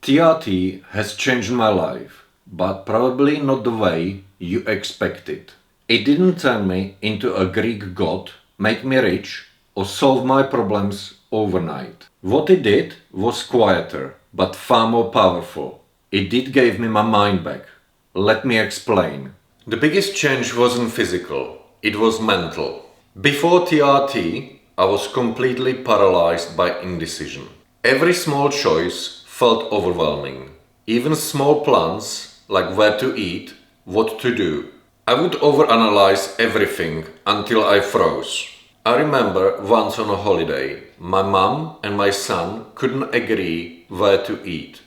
TRT has changed my life, but probably not the way you expected. It didn't turn me into a Greek god, make me rich, or solve my problems overnight. What it did was quieter, but far more powerful. It did give me my mind back. Let me explain. The biggest change wasn't physical, it was mental. Before TRT, I was completely paralyzed by indecision. Every small choice felt overwhelming. Even small plans, like where to eat, what to do. I would overanalyze everything until I froze. I remember once on a holiday, my mom and my son couldn't agree where to eat.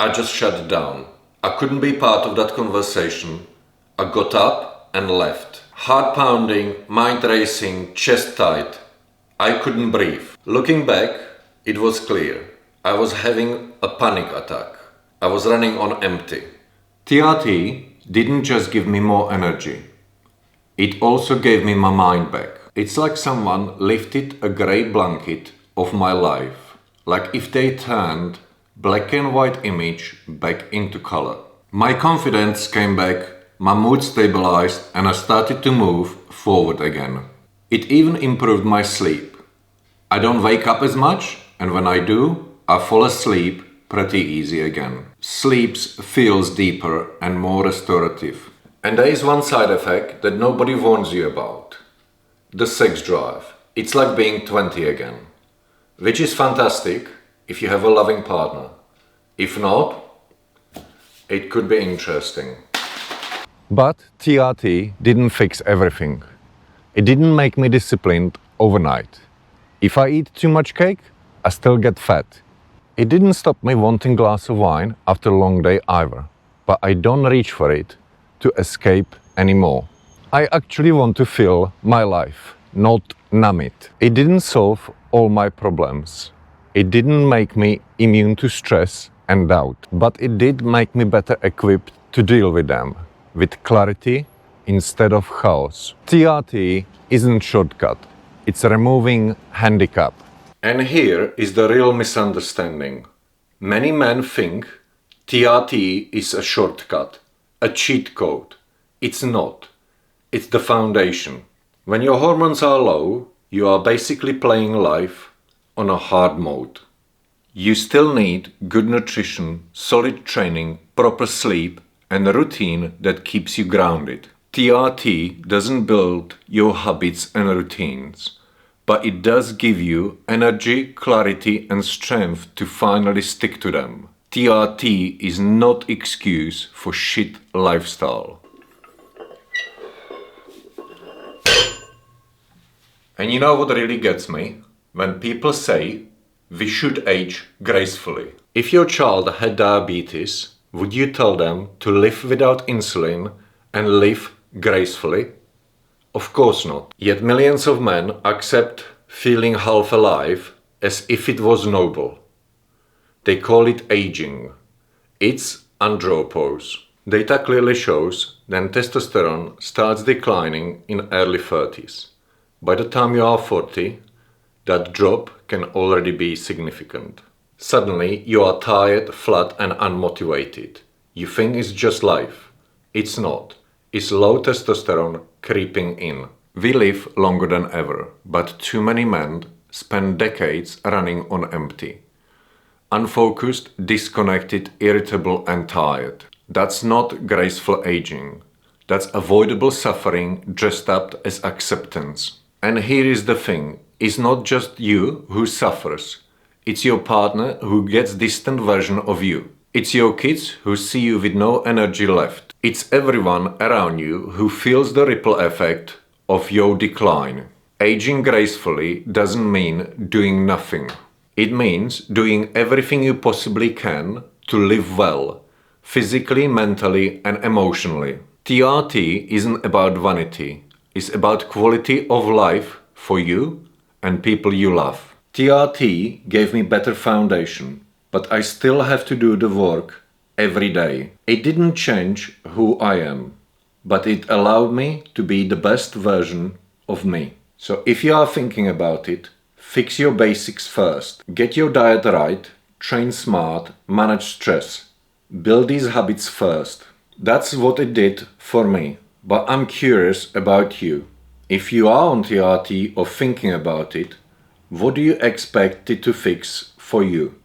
I just shut down. I couldn't be part of that conversation. I got up and left. Heart pounding, mind racing, chest tight. I couldn't breathe. Looking back, it was clear. I was having a panic attack. I was running on empty. TRT didn't just give me more energy. It also gave me my mind back. It's like someone lifted a grey blanket off my life. Like if they turned black and white image back into color. My confidence came back, my mood stabilized, and I started to move forward again. It even improved my sleep. I don't wake up as much, and when I do, I fall asleep pretty easy again. Sleep feels deeper and more restorative. And there is one side effect that nobody warns you about. The sex drive. It's like being 20 again. Which is fantastic if you have a loving partner. If not, it could be interesting. But TRT didn't fix everything. It didn't make me disciplined overnight. If I eat too much cake, I still get fat. It didn't stop me wanting a glass of wine after a long day either, but I don't reach for it to escape anymore. I actually want to feel my life, not numb it. It didn't solve all my problems. It didn't make me immune to stress and doubt, but it did make me better equipped to deal with them, with clarity instead of chaos. TRT isn't shortcut, it's removing handicap. And here is the real misunderstanding. Many men think TRT is a shortcut, a cheat code. It's not. It's the foundation. When your hormones are low, you are basically playing life on a hard mode. You still need good nutrition, solid training, proper sleep, and a routine that keeps you grounded. TRT doesn't build your habits and routines, but it does give you energy, clarity, and strength to finally stick to them. TRT is not excuse for shit lifestyle. And you know what really gets me? When people say we should age gracefully. If your child had diabetes, would you tell them to live without insulin and live gracefully? Of course not. Yet millions of men accept feeling half alive as if it was noble. They call it aging. It's andropause. Data clearly shows that testosterone starts declining in early 30s. By the time you are 40, that drop can already be significant. Suddenly, you are tired, flat, and unmotivated. You think it's just life. It's not. It's low testosterone creeping in. We live longer than ever, but too many men spend decades running on empty. Unfocused, disconnected, irritable, and tired. That's not graceful aging. That's avoidable suffering dressed up as acceptance. And here is the thing. It's not just you who suffers. It's your partner who gets distant version of you. It's your kids who see you with no energy left. It's everyone around you who feels the ripple effect of your decline. Aging gracefully doesn't mean doing nothing. It means doing everything you possibly can to live well, physically, mentally, and emotionally. TRT isn't about vanity. It's about quality of life for you and people you love. TRT gave me better foundation, but I still have to do the work every day. It didn't change who I am, but it allowed me to be the best version of me. So if you are thinking about it, fix your basics first. Get your diet right, train smart, manage stress. Build these habits first. That's what it did for me. But I'm curious about you. If you are on TRT or thinking about it, what do you expect it to fix for you?